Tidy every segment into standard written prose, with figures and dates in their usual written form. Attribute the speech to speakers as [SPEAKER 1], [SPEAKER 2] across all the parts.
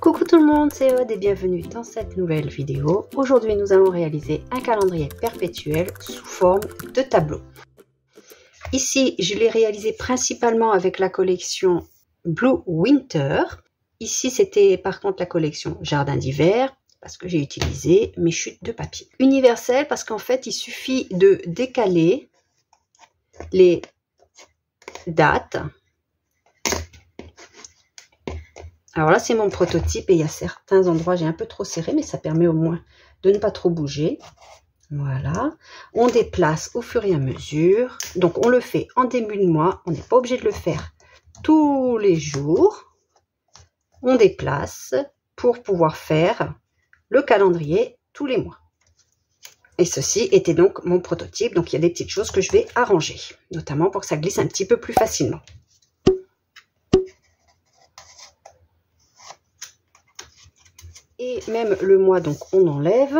[SPEAKER 1] Coucou tout le monde, c'est Aude et bienvenue dans cette nouvelle vidéo. Aujourd'hui nous allons réaliser un calendrier perpétuel sous forme de tableau. Ici je l'ai réalisé principalement avec la collection Blue Winter. Ici c'était par contre la collection Jardin d'hiver parce que j'ai utilisé mes chutes de papier. Universel parce qu'en fait il suffit de décaler les dates. Alors là, c'est mon prototype et il y a certains endroits, j'ai un peu trop serré, mais ça permet au moins de ne pas trop bouger. Voilà. On déplace au fur et à mesure. Donc, on le fait en début de mois. On n'est pas obligé de le faire tous les jours. On déplace pour pouvoir faire le calendrier tous les mois. Et ceci était donc mon prototype. Donc, il y a des petites choses que je vais arranger, notamment pour que ça glisse un petit peu plus facilement. Et même le mois, donc on enlève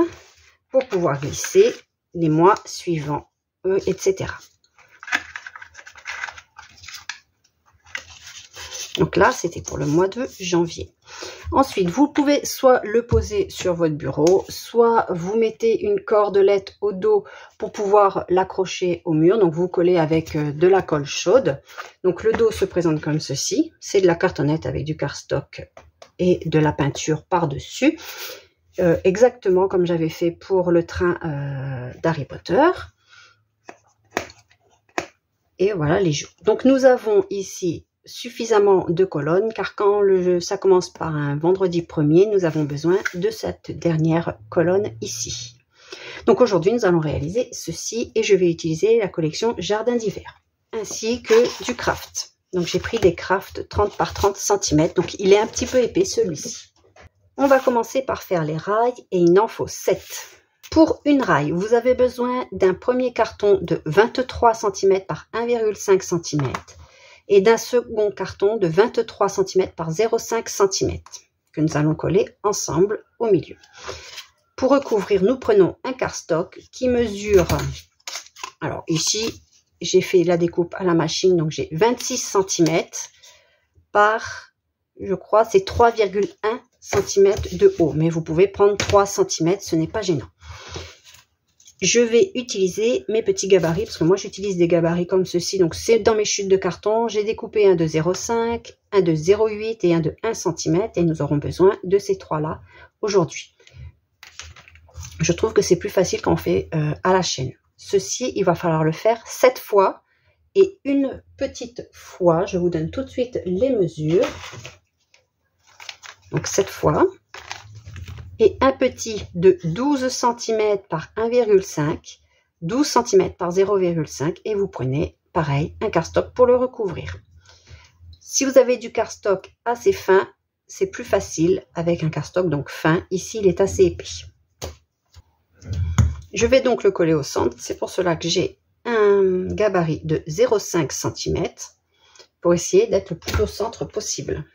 [SPEAKER 1] pour pouvoir glisser les mois suivants, etc. Donc là, c'était pour le mois de janvier. Ensuite, vous pouvez soit le poser sur votre bureau, soit vous mettez une cordelette au dos pour pouvoir l'accrocher au mur. Donc, vous collez avec de la colle chaude. Donc, le dos se présente comme ceci. C'est de la cartonnette avec du cardstock et de la peinture par-dessus, exactement comme j'avais fait pour le train d'Harry Potter. Et voilà les jours. Donc nous avons ici suffisamment de colonnes, car quand ça commence par un vendredi 1er, nous avons besoin de cette dernière colonne ici. Donc aujourd'hui, nous allons réaliser ceci et je vais utiliser la collection Jardin d'hiver, ainsi que du craft. Donc, j'ai pris des crafts 30 par 30 cm. Donc, il est un petit peu épais, celui-ci. On va commencer par faire les rails et il en faut 7. Pour une raille, vous avez besoin d'un premier carton de 23 cm par 1,5 cm et d'un second carton de 23 cm par 0,5 cm que nous allons coller ensemble au milieu. Pour recouvrir, nous prenons un cardstock qui mesure, alors ici, j'ai fait la découpe à la machine, donc j'ai 26 cm par, je crois, c'est 3,1 cm de haut. Mais vous pouvez prendre 3 cm, ce n'est pas gênant. Je vais utiliser mes petits gabarits, parce que moi j'utilise des gabarits comme ceci. Donc c'est dans mes chutes de carton. J'ai découpé un de 0,5, un de 0,8 et un de 1 cm. Et nous aurons besoin de ces trois-là aujourd'hui. Je trouve que c'est plus facile quand on fait à la chaîne. Ceci, il va falloir le faire 7 fois et une petite fois. Je vous donne tout de suite les mesures. Donc 7 fois. Et un petit de 12 cm par 1,5, 12 cm par 0,5. Et vous prenez, pareil, un cardstock pour le recouvrir. Si vous avez du cardstock assez fin, c'est plus facile avec un cardstock donc fin. Ici, il est assez épais. Je vais donc le coller au centre, c'est pour cela que j'ai un gabarit de 0,5 cm pour essayer d'être le plus au centre possible.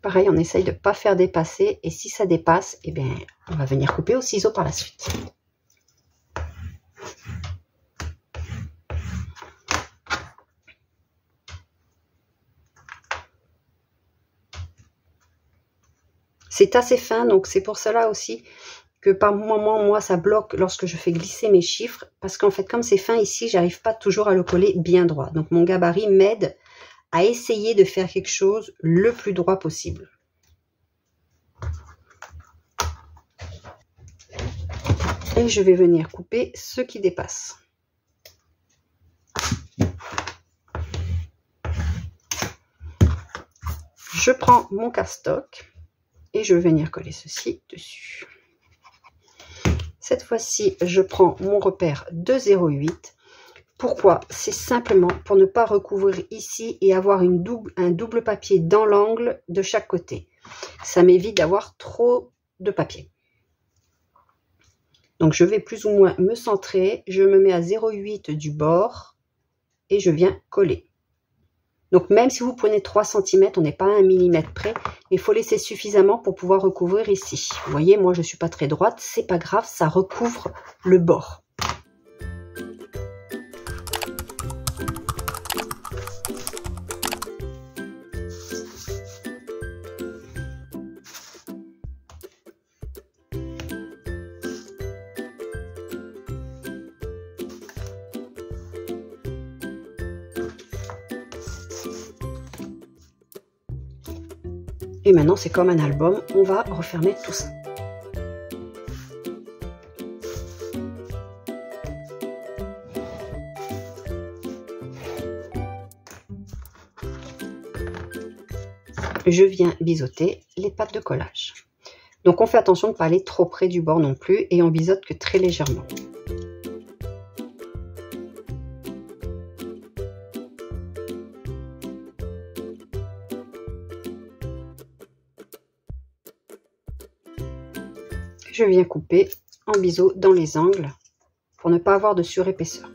[SPEAKER 1] Pareil, on essaye de ne pas faire dépasser et si ça dépasse, eh bien, on va venir couper au ciseau par la suite. C'est assez fin, donc c'est pour cela aussi que par moment, moi, ça bloque lorsque je fais glisser mes chiffres. Parce qu'en fait, comme c'est fin ici, j'arrive pas toujours à le coller bien droit. Donc mon gabarit m'aide à essayer de faire quelque chose le plus droit possible. Et je vais venir couper ce qui dépasse. Je prends mon cardstock et je vais venir coller ceci dessus. Cette fois-ci, je prends mon repère de 0,8. Pourquoi? C'est simplement pour ne pas recouvrir ici et avoir un double papier dans l'angle de chaque côté. Ça m'évite d'avoir trop de papier. Donc, je vais plus ou moins me centrer. Je me mets à 0,8 du bord et je viens coller. Donc même si vous prenez 3 cm, on n'est pas à 1 mm près, il faut laisser suffisamment pour pouvoir recouvrir ici. Vous voyez, moi je ne suis pas très droite, c'est pas grave, ça recouvre le bord. Et maintenant, c'est comme un album, on va refermer tout ça. Je viens biseauter les pattes de collage. Donc on fait attention de ne pas aller trop près du bord non plus et on biseaute que très légèrement. Je viens couper en biseau dans les angles pour ne pas avoir de surépaisseur.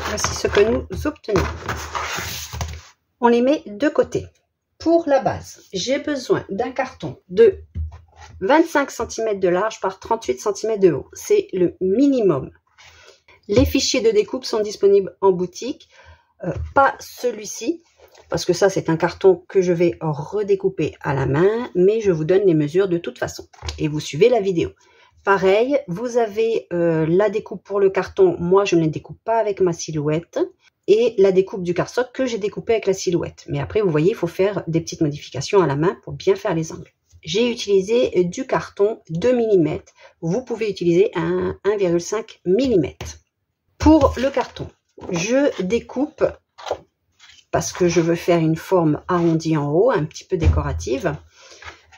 [SPEAKER 1] Voici ce que nous obtenons. On les met de côté. Pour la base, j'ai besoin d'un carton de 25 cm de large par 38 cm de haut. C'est le minimum. Les fichiers de découpe sont disponibles en boutique. Pas celui-ci, parce que ça c'est un carton que je vais redécouper à la main, mais je vous donne les mesures de toute façon. Et vous suivez la vidéo. Pareil, vous avez la découpe pour le carton, moi je ne les découpe pas avec ma silhouette, et la découpe du cardstock que j'ai découpé avec la silhouette. Mais après, vous voyez, il faut faire des petites modifications à la main pour bien faire les angles. J'ai utilisé du carton 2 mm, vous pouvez utiliser un 1,5 mm. Pour le carton, je découpe, parce que je veux faire une forme arrondie en haut, un petit peu décorative.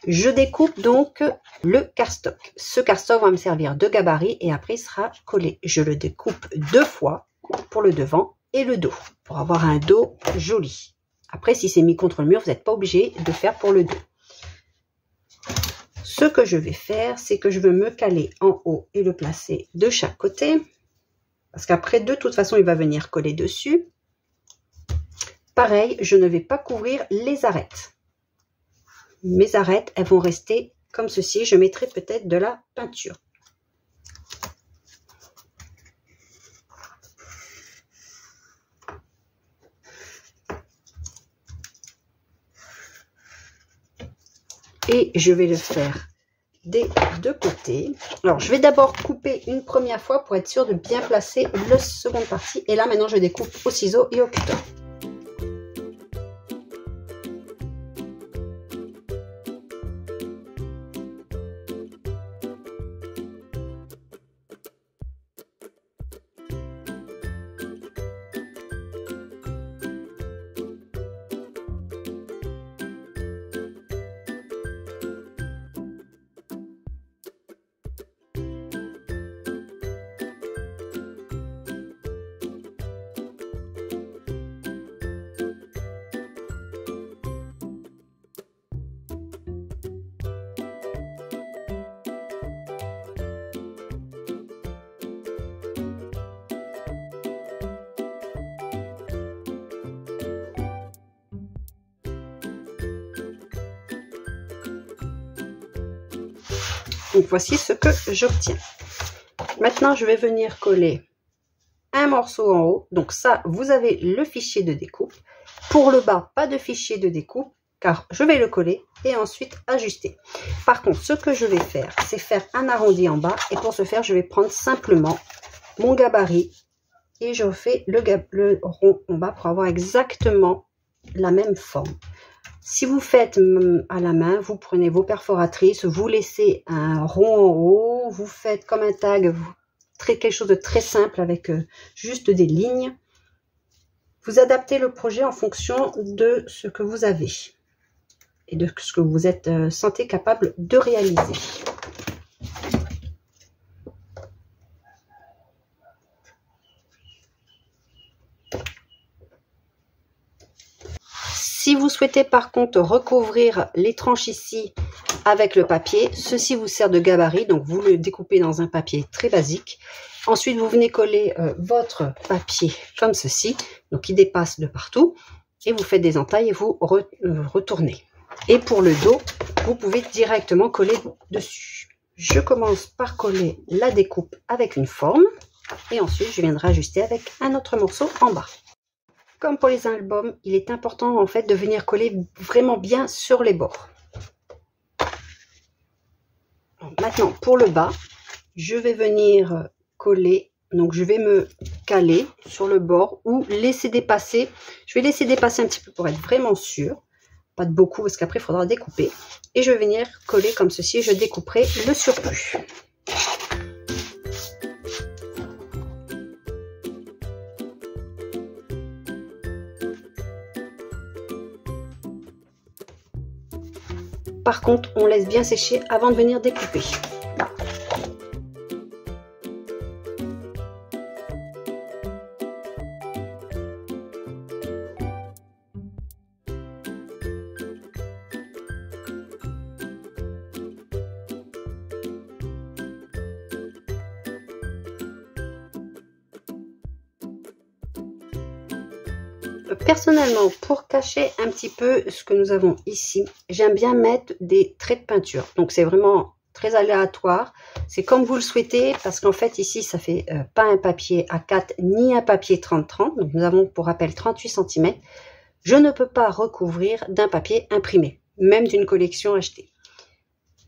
[SPEAKER 1] Je découpe donc le cardstock. Ce cardstock va me servir de gabarit et après il sera collé. Je le découpe 2 fois pour le devant et le dos pour avoir un dos joli. Après, si c'est mis contre le mur, vous n'êtes pas obligé de faire pour le dos. Ce que je vais faire, c'est que je veux me caler en haut et le placer de chaque côté. Parce qu'après, de toute façon, il va venir coller dessus. Pareil, je ne vais pas couvrir les arêtes. Mes arêtes, elles vont rester comme ceci. Je mettrai peut-être de la peinture. Et je vais le faire des deux côtés. Alors, je vais d'abord couper une première fois pour être sûr de bien placer la seconde partie. Et là, maintenant, je découpe au ciseau et au cutter. Donc voici ce que j'obtiens. Maintenant, je vais venir coller un morceau en haut. Donc ça, vous avez le fichier de découpe. Pour le bas, pas de fichier de découpe, car je vais le coller et ensuite ajuster. Par contre, ce que je vais faire, c'est faire un arrondi en bas. Et pour ce faire, je vais prendre simplement mon gabarit et je fais le rond en bas pour avoir exactement la même forme. Si vous faites à la main, vous prenez vos perforatrices, vous laissez un rond en haut, vous faites comme un tag, quelque chose de très simple avec juste des lignes. Vous adaptez le projet en fonction de ce que vous avez et de ce que vous êtes sentez capable de réaliser. Si vous souhaitez par contre recouvrir les tranches ici avec le papier, ceci vous sert de gabarit, donc vous le découpez dans un papier très basique. Ensuite, vous venez coller votre papier comme ceci, donc qui dépasse de partout, et vous faites des entailles et vous retournez. Et pour le dos, vous pouvez directement coller dessus. Je commence par coller la découpe avec une forme, et ensuite je viendrai ajuster avec un autre morceau en bas. Comme pour les albums, il est important en fait de venir coller vraiment bien sur les bords. Maintenant, pour le bas, je vais venir coller, donc je vais me caler sur le bord ou laisser dépasser. Je vais laisser dépasser un petit peu pour être vraiment sûr, pas de beaucoup parce qu'après il faudra découper. Et je vais venir coller comme ceci, je découperai le surplus. Par contre, on laisse bien sécher avant de venir découper. Personnellement, pour cacher un petit peu ce que nous avons ici, j'aime bien mettre des traits de peinture. Donc c'est vraiment très aléatoire. C'est comme vous le souhaitez parce qu'en fait ici, ça fait pas un papier A4 ni un papier 30-30. Donc nous avons pour rappel 38 cm. Je ne peux pas recouvrir d'un papier imprimé, même d'une collection achetée.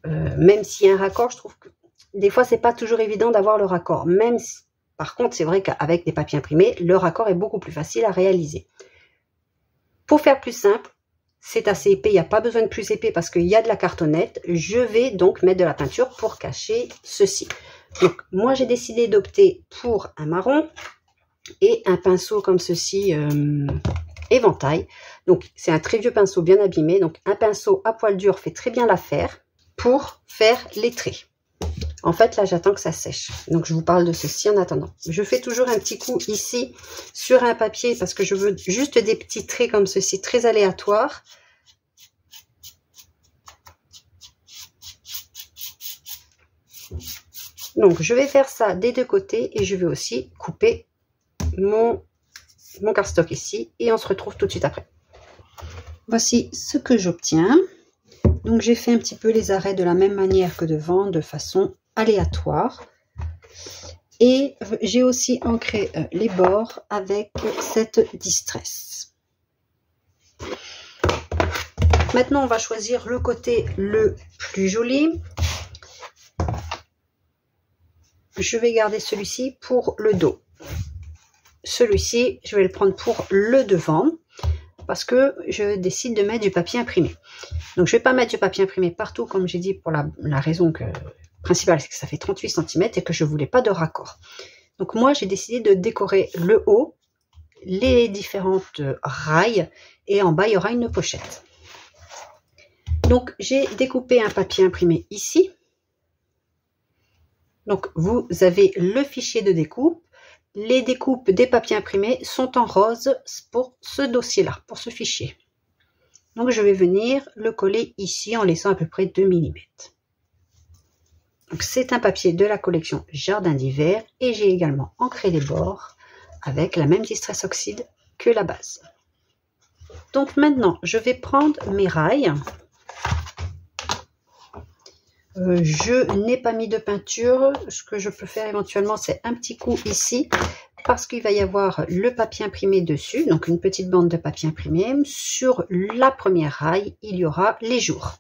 [SPEAKER 1] Même s'il y a un raccord, je trouve que des fois, c'est pas toujours évident d'avoir le raccord. Même si, par contre, c'est vrai qu'avec des papiers imprimés, le raccord est beaucoup plus facile à réaliser. Pour faire plus simple, c'est assez épais, il n'y a pas besoin de plus épais parce qu'il y a de la cartonnette. Je vais donc mettre de la peinture pour cacher ceci. Donc moi j'ai décidé d'opter pour un marron et un pinceau comme ceci, éventail. Donc c'est un très vieux pinceau bien abîmé. Donc un pinceau à poil dur fait très bien l'affaire pour faire les traits. En fait, là, j'attends que ça sèche. Donc, je vous parle de ceci en attendant. Je fais toujours un petit coup ici sur un papier parce que je veux juste des petits traits comme ceci, très aléatoires. Donc, je vais faire ça des deux côtés et je vais aussi couper mon cardstock ici et on se retrouve tout de suite après. Voici ce que j'obtiens. Donc, j'ai fait un petit peu les arrêts de la même manière que devant, de façon aléatoire. Et j'ai aussi ancré les bords avec cette distress. Maintenant, on va choisir le côté le plus joli. Je vais garder celui-ci pour le dos. Celui-ci, je vais le prendre pour le devant parce que je décide de mettre du papier imprimé. Donc, je ne vais pas mettre du papier imprimé partout, comme j'ai dit, pour la raison principale, c'est que ça fait 38 cm et que je ne voulais pas de raccord. Donc, moi, j'ai décidé de décorer le haut, les différentes rails, et en bas, il y aura une pochette. Donc, j'ai découpé un papier imprimé ici. Donc, vous avez le fichier de découpe. Les découpes des papiers imprimés sont en rose pour ce dossier-là, pour ce fichier. Donc, je vais venir le coller ici en laissant à peu près 2 mm. Donc, c'est un papier de la collection Jardin d'hiver et j'ai également ancré les bords avec la même Distress Oxide que la base. Donc, maintenant, je vais prendre mes rails. Je n'ai pas mis de peinture. Ce que je peux faire éventuellement, c'est un petit coup ici parce qu'il va y avoir le papier imprimé dessus, donc une petite bande de papier imprimé. Sur la première rail, il y aura les jours.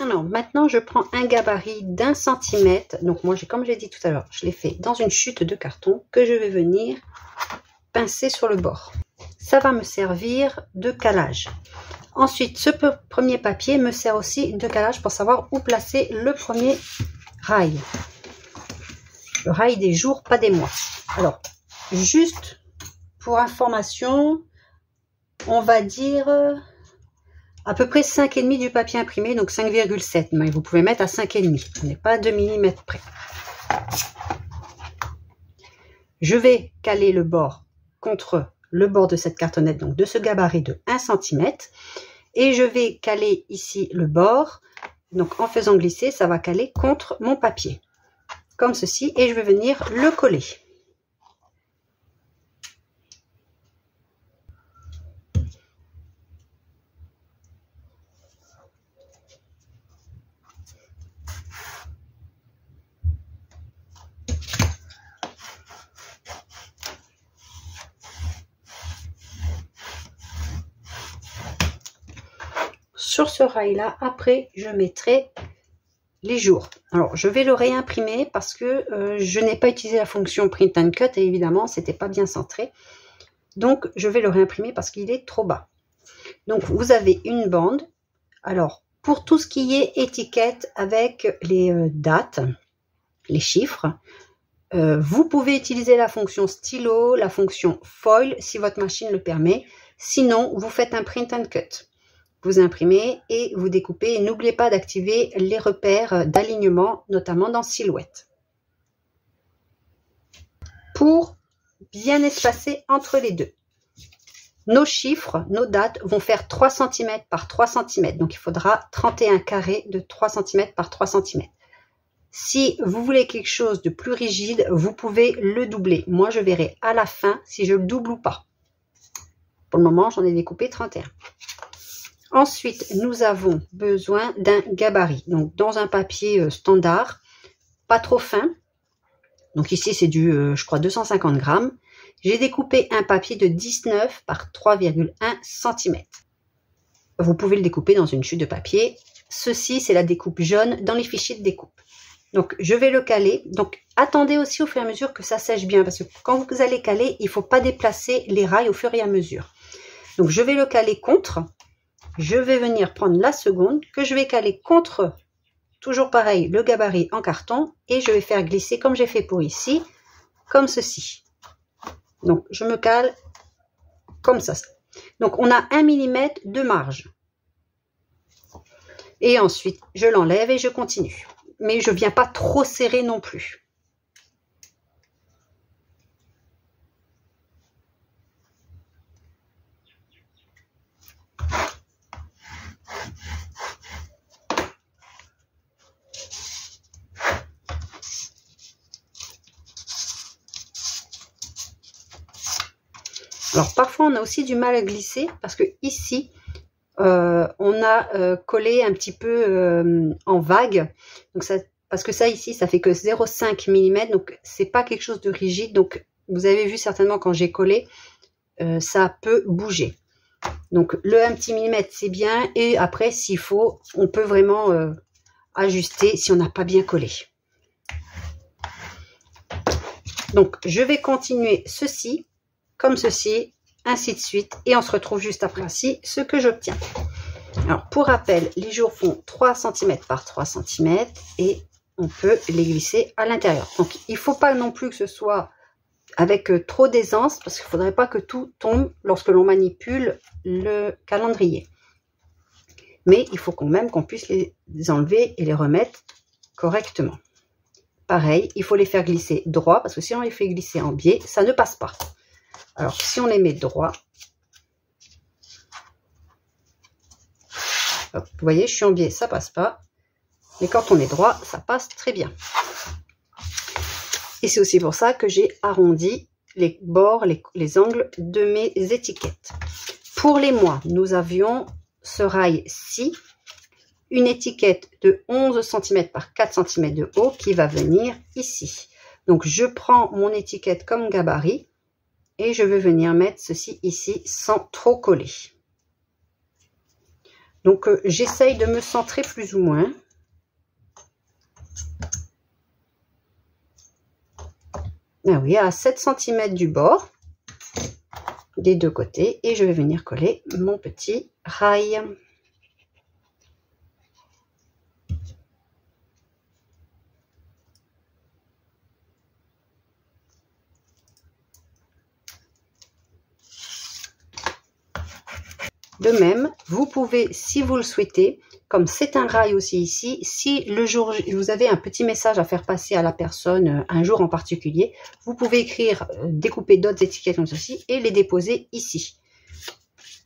[SPEAKER 1] Alors maintenant, je prends un gabarit d'1 cm. Donc moi, comme j'ai dit tout à l'heure, je l'ai fait dans une chute de carton que je vais venir pincer sur le bord. Ça va me servir de calage. Ensuite, ce premier papier me sert aussi de calage pour savoir où placer le premier rail. Le rail des jours, pas des mois. Alors, juste pour information, on va dire à peu près 5,5 du papier imprimé, donc 5,7. Mais vous pouvez mettre à 5,5. On n'est pas à 2 mm près. Je vais caler le bord contre le bord de cette cartonnette, donc de ce gabarit de 1 cm. Et je vais caler ici le bord. Donc en faisant glisser, ça va caler contre mon papier. Comme ceci. Et je vais venir le coller. Sur ce rail là, après je mettrai les jours. Alors je vais le réimprimer parce que je n'ai pas utilisé la fonction print and cut et évidemment c'était pas bien centré. Donc je vais le réimprimer parce qu'il est trop bas. Donc vous avez une bande. Alors pour tout ce qui est étiquette avec les dates, les chiffres, vous pouvez utiliser la fonction stylo, la fonction foil si votre machine le permet. Sinon vous faites un print and cut. Vous imprimez et vous découpez. N'oubliez pas d'activer les repères d'alignement, notamment dans Silhouette. Pour bien espacer entre les deux. Nos chiffres, nos dates vont faire 3 cm par 3 cm. Donc, il faudra 31 carrés de 3 cm par 3 cm. Si vous voulez quelque chose de plus rigide, vous pouvez le doubler. Moi, je verrai à la fin si je le double ou pas. Pour le moment, j'en ai découpé 31. Ensuite, nous avons besoin d'un gabarit. Donc, dans un papier standard, pas trop fin. Donc ici, c'est du, je crois, 250 grammes. J'ai découpé un papier de 19 par 3,1 cm. Vous pouvez le découper dans une chute de papier. Ceci, c'est la découpe jaune dans les fichiers de découpe. Donc, je vais le caler. Donc, attendez aussi au fur et à mesure que ça sèche bien. Parce que quand vous allez caler, il ne faut pas déplacer les rails au fur et à mesure. Donc, je vais le caler contre. Je vais venir prendre la seconde que je vais caler contre, toujours pareil, le gabarit en carton. Et je vais faire glisser comme j'ai fait pour ici, comme ceci. Donc, je me cale comme ça. Donc, on a 1 mm de marge. Et ensuite, je l'enlève et je continue. Mais je ne viens pas trop serrer non plus. Alors, parfois, on a aussi du mal à glisser parce que ici, on a collé un petit peu en vague. Donc ça, parce que ça, ici, ça fait que 0,5 mm. Donc, c'est pas quelque chose de rigide. Donc, vous avez vu certainement quand j'ai collé, ça peut bouger. Donc, le 1 petit millimètre, c'est bien. Et après, s'il faut, on peut vraiment ajuster si on n'a pas bien collé. Donc, je vais continuer ceci. Comme ceci, ainsi de suite, et on se retrouve juste après ainsi ce que j'obtiens. Alors, pour rappel, les jours font 3 cm par 3 cm et on peut les glisser à l'intérieur. Donc, il ne faut pas non plus que ce soit avec trop d'aisance parce qu'il ne faudrait pas que tout tombe lorsque l'on manipule le calendrier. Mais il faut quand même qu'on puisse les enlever et les remettre correctement. Pareil, il faut les faire glisser droit parce que si on les fait glisser en biais, ça ne passe pas. Alors, si on les met droit, hop, vous voyez, je suis en biais, ça passe pas. Mais quand on est droit, ça passe très bien. Et c'est aussi pour ça que j'ai arrondi les bords, les angles de mes étiquettes. Pour les mois, nous avions ce rail-ci, une étiquette de 11 cm par 4 cm de haut qui va venir ici. Donc, je prends mon étiquette comme gabarit. Et je vais venir mettre ceci ici sans trop coller. Donc, j'essaye de me centrer plus ou moins. Ah oui, à 7 cm du bord. des deux côtés et je vais venir coller mon petit rail. De même, vous pouvez, si vous le souhaitez, comme c'est un rail aussi ici, si le jour vous avez un petit message à faire passer à la personne un jour en particulier, vous pouvez écrire, découper d'autres étiquettes comme ceci et les déposer ici,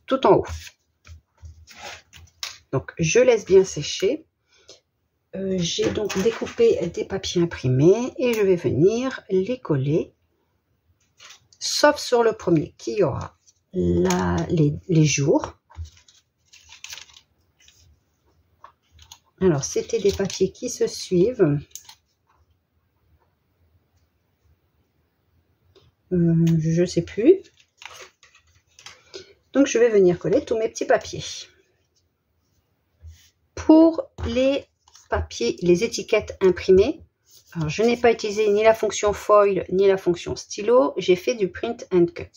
[SPEAKER 1] tout en haut. Donc, je laisse bien sécher. J'ai donc découpé des papiers imprimés et je vais venir les coller, sauf sur le premier qui aura les jours. Alors, c'était des papiers qui se suivent. Je ne sais plus. Donc, je vais venir coller tous mes petits papiers. Pour les papiers, les étiquettes imprimées, alors je n'ai pas utilisé ni la fonction foil ni la fonction stylo. J'ai fait du print and cut.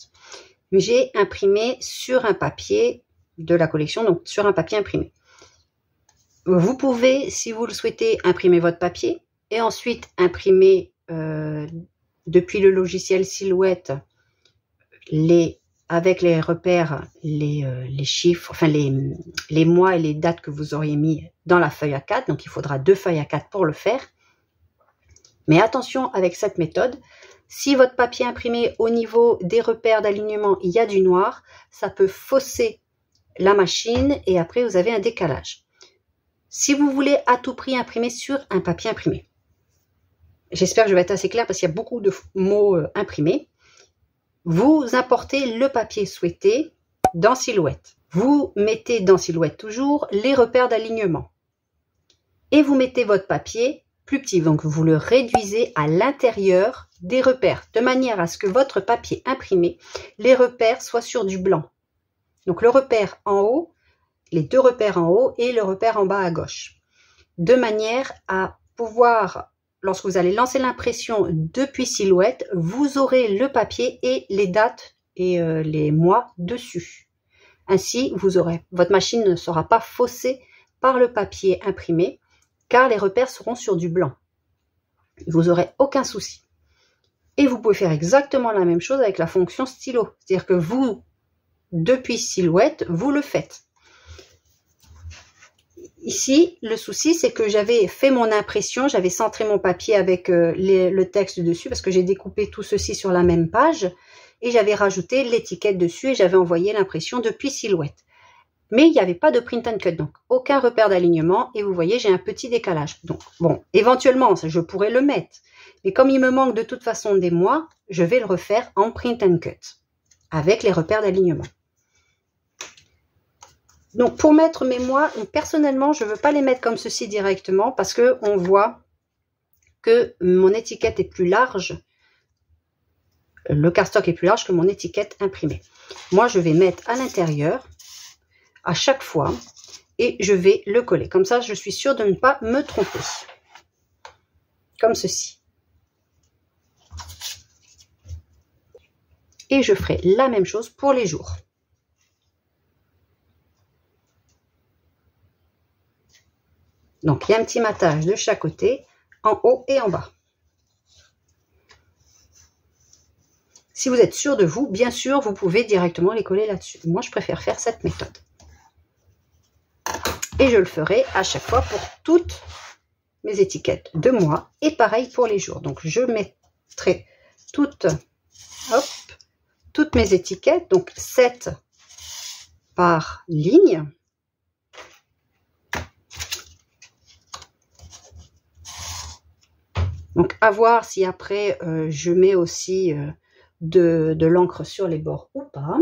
[SPEAKER 1] Mais j'ai imprimé sur un papier de la collection, donc sur un papier imprimé. Vous pouvez, si vous le souhaitez, imprimer votre papier et ensuite imprimer depuis le logiciel Silhouette avec les repères, les chiffres, enfin les mois et les dates que vous auriez mis dans la feuille A4. Donc il faudra 2 feuilles A4 pour le faire. Mais attention avec cette méthode, si votre papier imprimé au niveau des repères d'alignement, il y a du noir, ça peut fausser la machine et après vous avez un décalage. Si vous voulez à tout prix imprimer sur un papier imprimé, j'espère que je vais être assez claire parce qu'il y a beaucoup de mots imprimés, vous importez le papier souhaité dans Silhouette. Vous mettez dans Silhouette toujours les repères d'alignement. Et vous mettez votre papier plus petit, donc vous le réduisez à l'intérieur des repères, de manière à ce que votre papier imprimé, les repères soient sur du blanc. Donc le repère en haut, les 2 repères en haut et le repère en bas à gauche. De manière à pouvoir, lorsque vous allez lancer l'impression depuis Silhouette, vous aurez le papier et les dates et les mois dessus. Ainsi, votre machine ne sera pas faussée par le papier imprimé, car les repères seront sur du blanc. Vous n'aurez aucun souci. Et vous pouvez faire exactement la même chose avec la fonction stylo. C'est-à-dire que vous, depuis Silhouette, vous le faites. Ici, le souci, c'est que j'avais fait mon impression, j'avais centré mon papier avec le texte dessus parce que j'ai découpé tout ceci sur la même page et j'avais rajouté l'étiquette dessus et j'avais envoyé l'impression depuis Silhouette. Mais il n'y avait pas de print and cut, donc aucun repère d'alignement et vous voyez, j'ai un petit décalage. Donc, bon, éventuellement, je pourrais le mettre, mais comme il me manque de toute façon des mois, je vais le refaire en print and cut avec les repères d'alignement. Donc, pour mettre mes mois, personnellement, je ne veux pas les mettre comme ceci directement parce qu'on voit que mon étiquette est plus large. Le cardstock est plus large que mon étiquette imprimée. Moi, je vais mettre à l'intérieur à chaque fois et je vais le coller. Comme ça, je suis sûre de ne pas me tromper. Comme ceci. Et je ferai la même chose pour les jours. Donc, il y a un petit matage de chaque côté, en haut et en bas. Si vous êtes sûr de vous, bien sûr, vous pouvez directement les coller là-dessus. Moi, je préfère faire cette méthode. Et je le ferai à chaque fois pour toutes mes étiquettes de mois. Et pareil pour les jours. Donc, je mettrai toutes mes étiquettes. Donc, 7 par ligne. Donc, à voir si après, je mets aussi de l'encre sur les bords ou pas.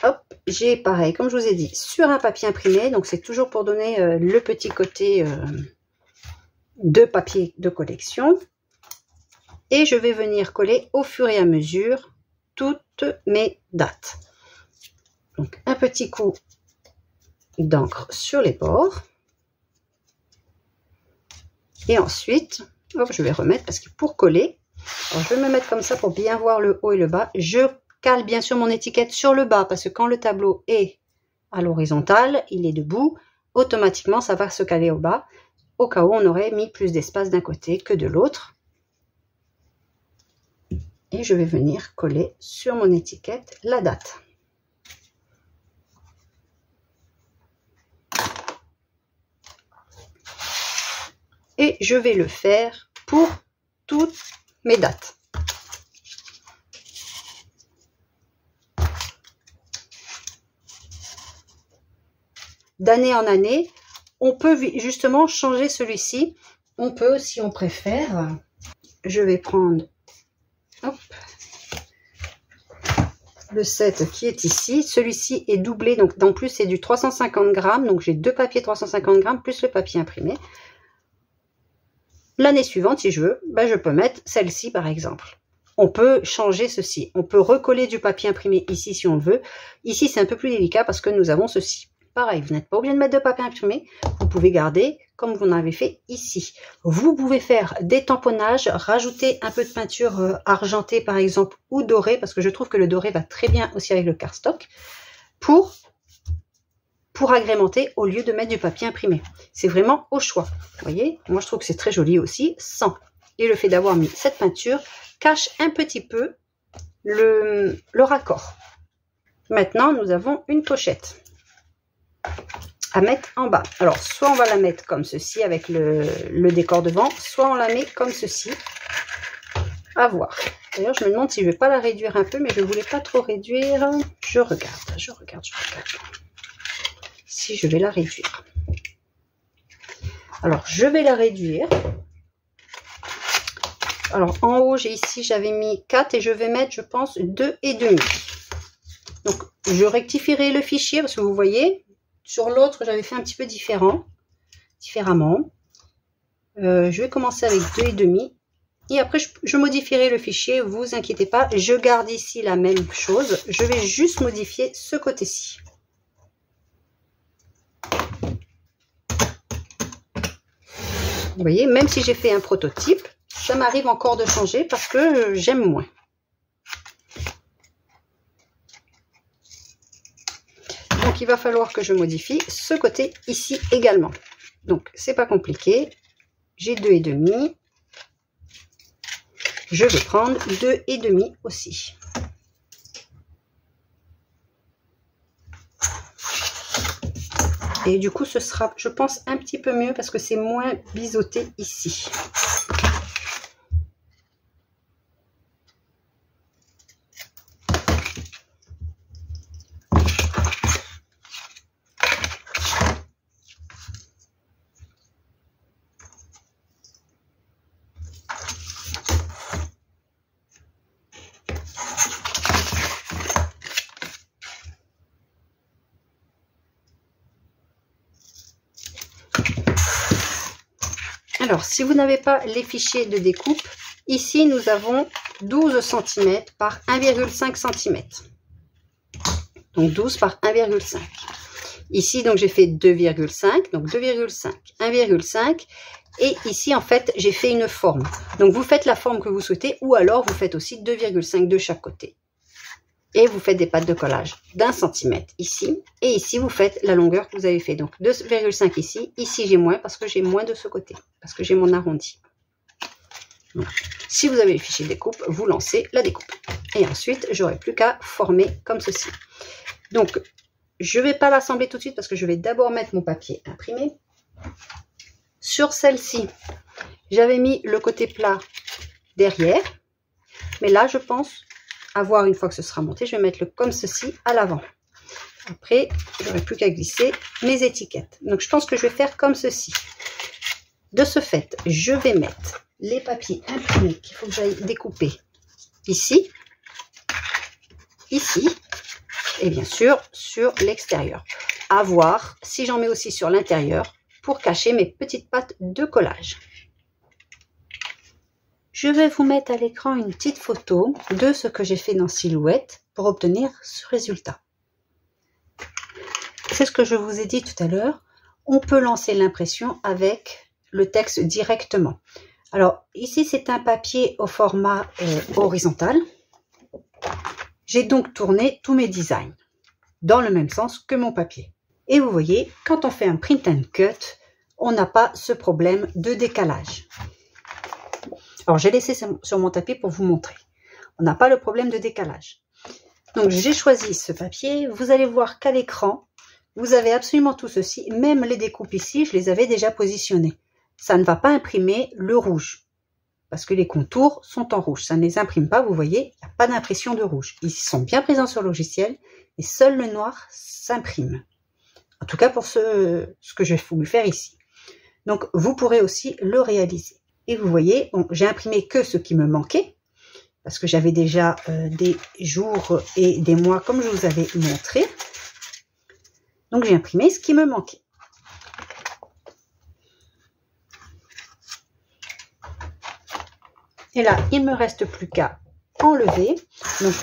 [SPEAKER 1] Hop, j'ai pareil, comme je vous ai dit, sur un papier imprimé. Donc, c'est toujours pour donner le petit côté de papier de collection. Et je vais venir coller au fur et à mesure toutes mes dates. Donc, un petit coup d'encre sur les bords. Et ensuite, hop, je vais remettre parce que pour coller, Alors, je vais me mettre comme ça pour bien voir le haut et le bas. Je cale bien sûr mon étiquette sur le bas parce que quand le tableau est à l'horizontale, il est debout, automatiquement ça va se caler au bas, au cas où on aurait mis plus d'espace d'un côté que de l'autre. Et je vais venir coller sur mon étiquette la date. Et je vais le faire pour toutes mes dates. D'année en année, on peut justement changer celui-ci. On peut, si on préfère, je vais prendre hop, le 7 qui est ici. Celui-ci est doublé, donc en plus c'est du 350 grammes. Donc j'ai deux papiers 350 grammes plus le papier imprimé. L'année suivante, si je veux, ben je peux mettre celle-ci par exemple. On peut changer ceci. On peut recoller du papier imprimé ici si on le veut. Ici, c'est un peu plus délicat parce que nous avons ceci. Pareil, vous n'êtes pas obligé de mettre de papier imprimé. Vous pouvez garder comme vous en avez fait ici. Vous pouvez faire des tamponnages, rajouter un peu de peinture argentée par exemple ou dorée parce que je trouve que le doré va très bien aussi avec le cardstock pour agrémenter au lieu de mettre du papier imprimé. C'est vraiment au choix. Vous voyez, moi je trouve que c'est très joli aussi, sans. Et le fait d'avoir mis cette peinture cache un petit peu le raccord. Maintenant, nous avons une pochette à mettre en bas. Alors, soit on va la mettre comme ceci avec le décor devant, soit on la met comme ceci. À voir. D'ailleurs, je me demande si je ne vais pas la réduire un peu, mais je ne voulais pas trop réduire. Je regarde. Si je vais la réduire. Alors, je vais la réduire. Alors, en haut, j'avais mis 4 et je vais mettre, je pense, 2,5. Donc, je rectifierai le fichier parce que vous voyez, sur l'autre, j'avais fait un petit peu différemment. Je vais commencer avec 2,5. Et après, je modifierai le fichier, vous inquiétez pas. Je garde ici la même chose. Je vais juste modifier ce côté-ci. Vous voyez, même si j'ai fait un prototype, ça m'arrive encore de changer parce que j'aime moins. Donc, il va falloir que je modifie ce côté ici également. Donc, c'est pas compliqué. J'ai 2,5. Je vais prendre 2,5 aussi. Et du coup, ce sera, je pense, un petit peu mieux parce que c'est moins biseauté ici. Alors, si vous n'avez pas les fichiers de découpe, ici, nous avons 12 cm par 1,5 cm. Donc, 12 par 1,5. Ici, donc, j'ai fait 2,5. Donc, 2,5, 1,5. Et ici, en fait, j'ai fait une forme. Donc, vous faites la forme que vous souhaitez ou alors, vous faites aussi 2,5 de chaque côté. Et vous faites des pattes de collage d'1 cm ici. Et ici, vous faites la longueur que vous avez fait. Donc, 2,5 ici. Ici, j'ai moins parce que j'ai moins de ce côté. Parce que j'ai mon arrondi. Donc, si vous avez les fichiers de découpe, vous lancez la découpe. Et ensuite, j'aurai plus qu'à former comme ceci. Donc, je ne vais pas l'assembler tout de suite parce que je vais d'abord mettre mon papier imprimé. Sur celle-ci, j'avais mis le côté plat derrière. Mais là, je pense... à voir une fois que ce sera monté, je vais mettre comme ceci à l'avant. Après, je n'aurai plus qu'à glisser mes étiquettes. Donc, je pense que je vais faire comme ceci. De ce fait, je vais mettre les papiers imprimés qu'il faut que j'aille découper ici, ici, et bien sûr sur l'extérieur. À voir si j'en mets aussi sur l'intérieur pour cacher mes petites pattes de collage. Je vais vous mettre à l'écran une petite photo de ce que j'ai fait dans Silhouette pour obtenir ce résultat. C'est ce que je vous ai dit tout à l'heure. On peut lancer l'impression avec le texte directement. Alors, ici, c'est un papier au format horizontal. J'ai donc tourné tous mes designs dans le même sens que mon papier. Et vous voyez, quand on fait un print and cut, on n'a pas ce problème de décalage. Alors, j'ai laissé sur mon tapis pour vous montrer. On n'a pas le problème de décalage. Donc, j'ai choisi ce papier. Vous allez voir qu'à l'écran, vous avez absolument tout ceci. Même les découpes ici, je les avais déjà positionnées. Ça ne va pas imprimer le rouge. Parce que les contours sont en rouge. Ça ne les imprime pas, vous voyez, il n'y a pas d'impression de rouge. Ils sont bien présents sur le logiciel et seul le noir s'imprime. En tout cas pour ce que j'ai voulu faire ici. Donc vous pourrez aussi le réaliser. Et vous voyez, bon, j'ai imprimé que ce qui me manquait. Parce que j'avais déjà des jours et des mois comme je vous avais montré. Donc j'ai imprimé ce qui me manquait. Et là, il ne me reste plus qu'à enlever. Donc,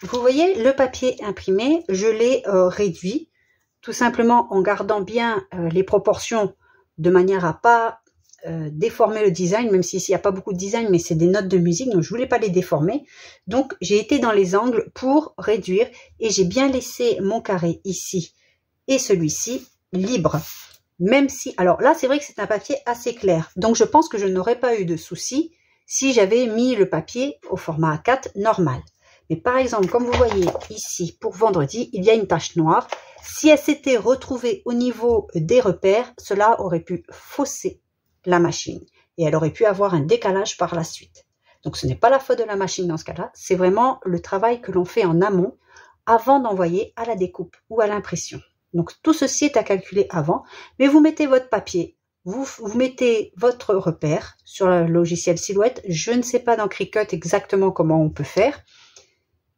[SPEAKER 1] vous voyez, le papier imprimé, je l'ai réduit, tout simplement en gardant bien les proportions de manière à pas déformer le design, même si ici il n'y a pas beaucoup de design, mais c'est des notes de musique, donc je ne voulais pas les déformer. Donc, j'ai été dans les angles pour réduire et j'ai bien laissé mon carré ici et celui-ci libre. Même si, alors là, c'est vrai que c'est un papier assez clair, donc je pense que je n'aurais pas eu de soucis si j'avais mis le papier au format A4 normal. Mais par exemple, comme vous voyez ici, pour vendredi, il y a une tache noire. Si elle s'était retrouvée au niveau des repères, cela aurait pu fausser la machine. Et elle aurait pu avoir un décalage par la suite. Donc ce n'est pas la faute de la machine dans ce cas-là, c'est vraiment le travail que l'on fait en amont avant d'envoyer à la découpe ou à l'impression. Donc tout ceci est à calculer avant, mais vous mettez votre papier. Vous mettez votre repère sur le logiciel Silhouette. Je ne sais pas dans Cricut exactement comment on peut faire.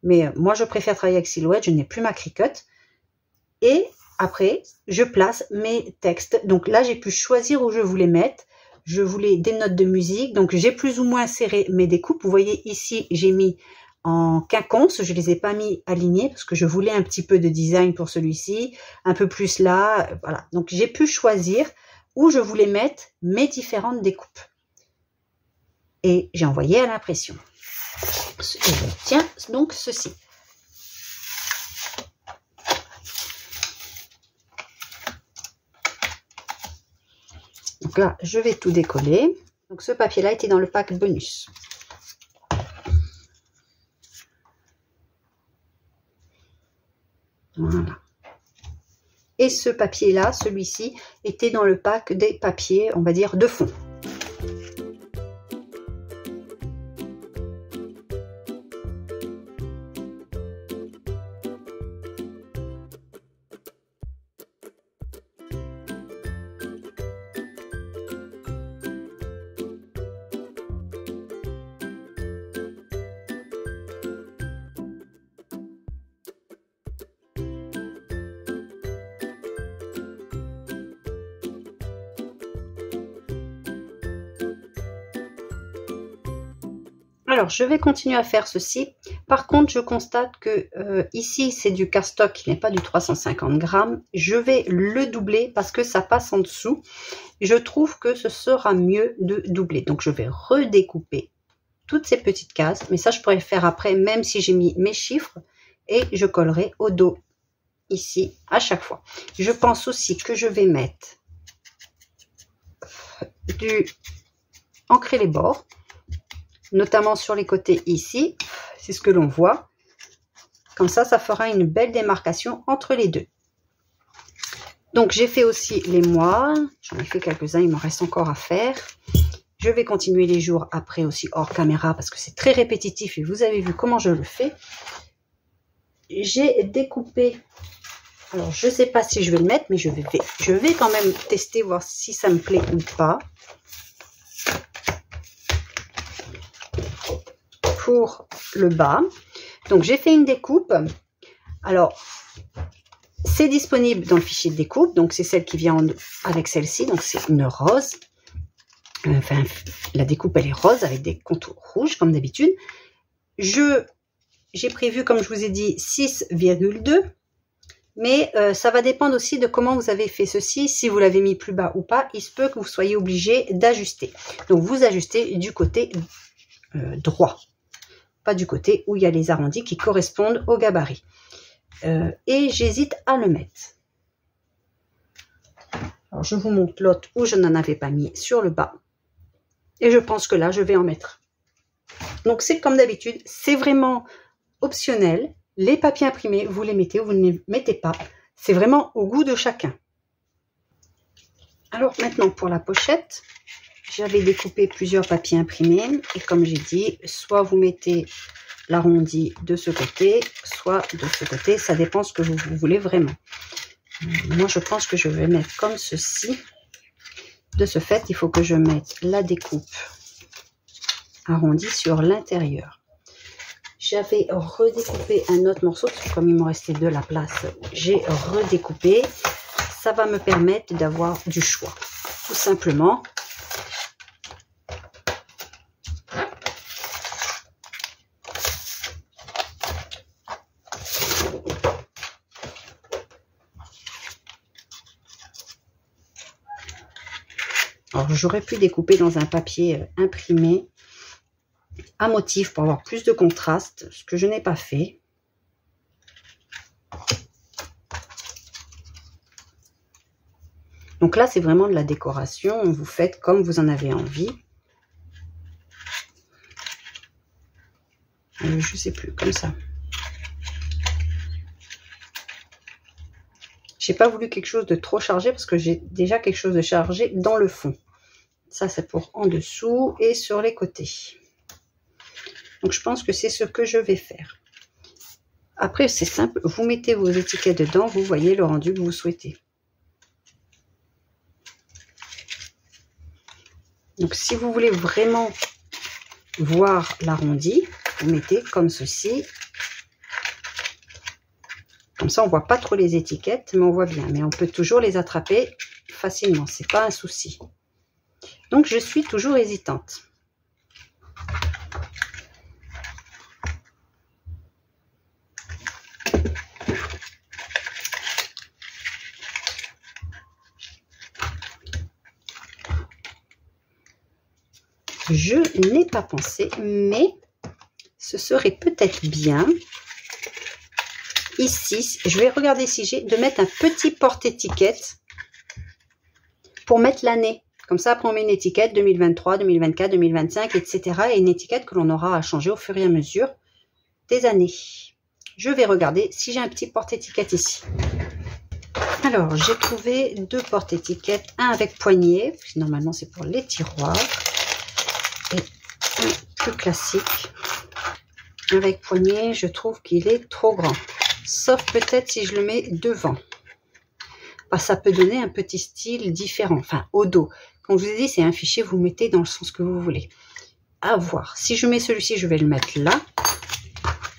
[SPEAKER 1] Mais moi, je préfère travailler avec Silhouette. Je n'ai plus ma Cricut. Et après, je place mes textes. Donc là, j'ai pu choisir où je voulais mettre. Je voulais des notes de musique. Donc, j'ai plus ou moins serré mes découpes. Vous voyez ici, j'ai mis en quinconce. Je ne les ai pas mis alignés parce que je voulais un petit peu de design pour celui-ci. Un peu plus là. Voilà. Donc, j'ai pu choisir où je voulais mettre mes différentes découpes. Et j'ai envoyé à l'impression. Tiens, donc ceci. Donc là, je vais tout décoller. Donc ce papier-là était dans le pack bonus. Voilà. Et ce papier-là, celui-ci, était dans le pack des papiers, on va dire, de fond. Alors, je vais continuer à faire ceci. Par contre, je constate que ici, c'est du cardstock qui n'est pas du 350 grammes. Je vais le doubler parce que ça passe en dessous. Je trouve que ce sera mieux de doubler. Donc, je vais redécouper toutes ces petites cases. Mais ça, je pourrais le faire après, même si j'ai mis mes chiffres. Et je collerai au dos, ici, à chaque fois. Je pense aussi que je vais mettre du ancrer les bords. Notamment sur les côtés ici, c'est ce que l'on voit. Comme ça, ça fera une belle démarcation entre les deux. Donc, j'ai fait aussi les mois. J'en ai fait quelques-uns, il m'en reste encore à faire. Je vais continuer les jours après aussi hors caméra parce que c'est très répétitif et vous avez vu comment je le fais. J'ai découpé. Alors, je ne sais pas si je vais le mettre, mais je vais quand même tester, voir si ça me plaît ou pas. Pour le bas. Donc j'ai fait une découpe. Alors c'est disponible dans le fichier de découpe, donc c'est celle qui vient avec celle-ci, donc c'est une rose. Enfin, la découpe elle est rose avec des contours rouges comme d'habitude. J'ai prévu, comme je vous ai dit, 6,2. Mais ça va dépendre aussi de comment vous avez fait ceci. Si vous l'avez mis plus bas ou pas, il se peut que vous soyez obligé d'ajuster. Donc vous ajustez du côté droit, pas du côté où il y a les arrondis qui correspondent au gabarit. Et j'hésite à le mettre. Alors je vous montre l'autre où je n'en avais pas mis sur le bas. Et je pense que là, je vais en mettre. Donc c'est comme d'habitude, c'est vraiment optionnel. Les papiers imprimés, vous les mettez ou vous ne les mettez pas. C'est vraiment au goût de chacun. Alors maintenant pour la pochette, j'avais découpé plusieurs papiers imprimés. Et comme j'ai dit, soit vous mettez l'arrondi de ce côté, soit de ce côté. Ça dépend ce que vous voulez vraiment. Moi, je pense que je vais mettre comme ceci. De ce fait, il faut que je mette la découpe arrondie sur l'intérieur. J'avais redécoupé un autre morceau, parce que comme il me restait de la place, j'ai redécoupé. Ça va me permettre d'avoir du choix, tout simplement. Alors, j'aurais pu découper dans un papier imprimé à motif pour avoir plus de contraste, ce que je n'ai pas fait. Donc là, c'est vraiment de la décoration. Vous faites comme vous en avez envie. Je sais plus, comme ça. J'ai pas voulu quelque chose de trop chargé parce que j'ai déjà quelque chose de chargé dans le fond. Ça, c'est pour en dessous et sur les côtés. Donc, je pense que c'est ce que je vais faire. Après, c'est simple. Vous mettez vos étiquettes dedans. Vous voyez le rendu que vous souhaitez. Donc, si vous voulez vraiment voir l'arrondi, vous mettez comme ceci. Comme ça, on ne voit pas trop les étiquettes, mais on voit bien. Mais on peut toujours les attraper facilement. Ce n'est pas un souci. Donc, je suis toujours hésitante. Je n'ai pas pensé, mais ce serait peut-être bien. Ici, je vais regarder si j'ai de mettre un petit porte-étiquette pour mettre l'année. Comme ça, après on met une étiquette 2023, 2024, 2025, etc. Et une étiquette que l'on aura à changer au fur et à mesure des années. Je vais regarder si j'ai un petit porte-étiquette ici. Alors, j'ai trouvé deux porte-étiquettes. Un avec poignée, normalement c'est pour les tiroirs. Et un plus classique. Avec poignée, je trouve qu'il est trop grand. Sauf peut-être si je le mets devant. Parce que ça peut donner un petit style différent. Enfin, au dos. Comme je vous ai dit, c'est un fichier, vous le mettez dans le sens que vous voulez. À voir. Si je mets celui-ci, je vais le mettre là.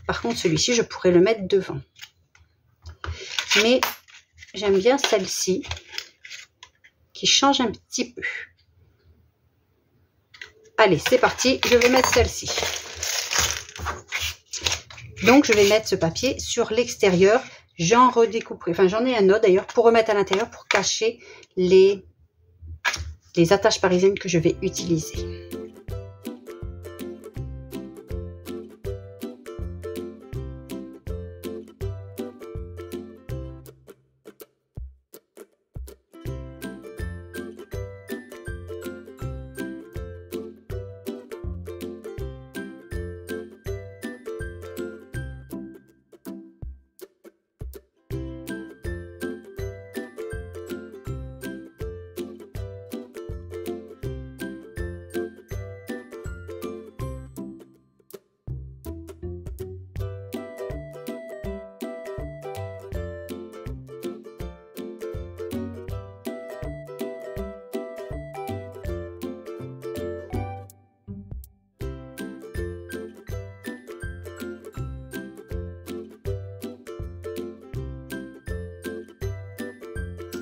[SPEAKER 1] Par contre, celui-ci, je pourrais le mettre devant. Mais j'aime bien celle-ci, qui change un petit peu. Allez, c'est parti. Je vais mettre celle-ci. Donc, je vais mettre ce papier sur l'extérieur. J'en redécouperai. Enfin, j'en ai un autre d'ailleurs pour remettre à l'intérieur pour cacher les attaches parisiennes que je vais utiliser.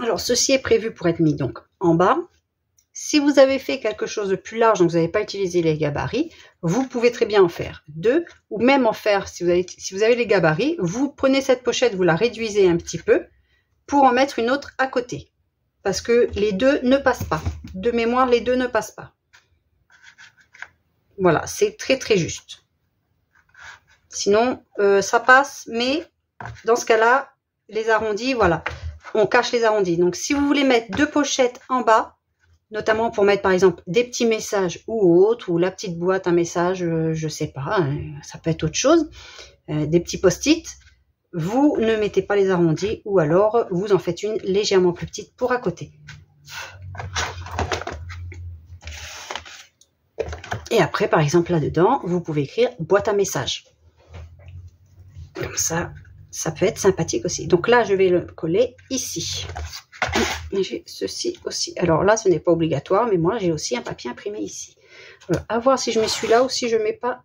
[SPEAKER 1] Alors, ceci est prévu pour être mis donc en bas. Si vous avez fait quelque chose de plus large, donc vous n'avez pas utilisé les gabarits, vous pouvez très bien en faire 2, ou même en faire, si vous avez les gabarits, vous prenez cette pochette, vous la réduisez un petit peu, pour en mettre une autre à côté. Parce que les deux ne passent pas. De mémoire, les deux ne passent pas. Voilà, c'est très très juste. Sinon, ça passe, mais dans ce cas-là, les arrondis, voilà, on cache les arrondis. Donc, si vous voulez mettre 2 pochettes en bas, notamment pour mettre par exemple des petits messages ou autre, ou la petite boîte, un message, je sais pas, hein, ça peut être autre chose, des petits post-it, vous ne mettez pas les arrondis, ou alors vous en faites une légèrement plus petite pour à côté. Et après, par exemple, là-dedans, vous pouvez écrire boîte à messages. Comme ça, ça peut être sympathique aussi. Donc là, je vais le coller ici. J'ai ceci aussi. Alors là, ce n'est pas obligatoire, mais moi, j'ai aussi un papier imprimé ici. À voir si je mets celui-là ou si je ne mets pas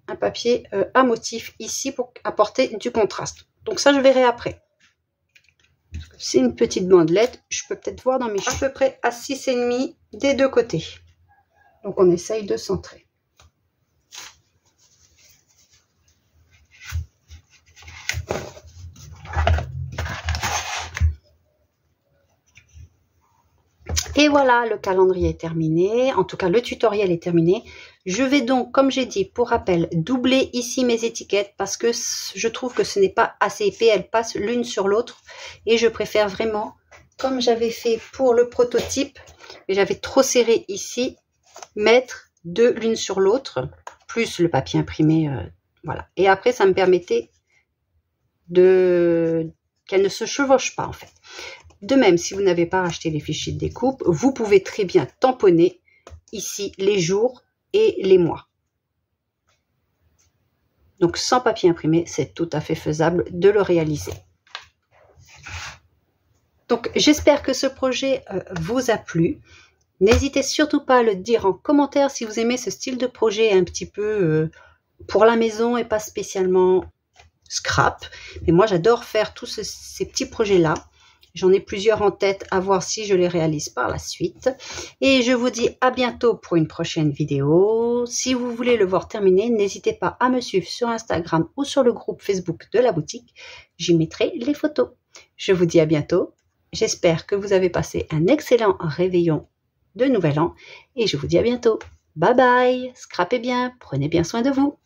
[SPEAKER 1] un papier à motif ici pour apporter du contraste. Donc ça, je verrai après. C'est une petite bandelette. Je peux peut-être voir dans mes à peu près à 6,5 des deux côtés. Donc on essaye de centrer. Et voilà, le calendrier est terminé. En tout cas, le tutoriel est terminé. Je vais donc, comme j'ai dit, pour rappel, doubler ici mes étiquettes parce que je trouve que ce n'est pas assez épais. Elles passent l'une sur l'autre. Et je préfère vraiment, comme j'avais fait pour le prototype, j'avais trop serré ici, mettre deux l'une sur l'autre, plus le papier imprimé. Voilà. Et après, ça me permettait qu'elles ne se chevauchent pas, en fait. De même, si vous n'avez pas acheté les fichiers de découpe, vous pouvez très bien tamponner ici les jours et les mois. Donc, sans papier imprimé, c'est tout à fait faisable de le réaliser. Donc, j'espère que ce projet vous a plu. N'hésitez surtout pas à le dire en commentaire si vous aimez ce style de projet un petit peu pour la maison et pas spécialement scrap. Mais moi, j'adore faire tous ces petits projets-là. J'en ai plusieurs en tête à voir si je les réalise par la suite. Et je vous dis à bientôt pour une prochaine vidéo. Si vous voulez le voir terminé, n'hésitez pas à me suivre sur Instagram ou sur le groupe Facebook de la boutique. J'y mettrai les photos. Je vous dis à bientôt. J'espère que vous avez passé un excellent réveillon de Nouvel An. Et je vous dis à bientôt. Bye bye. Scrapez bien. Prenez bien soin de vous.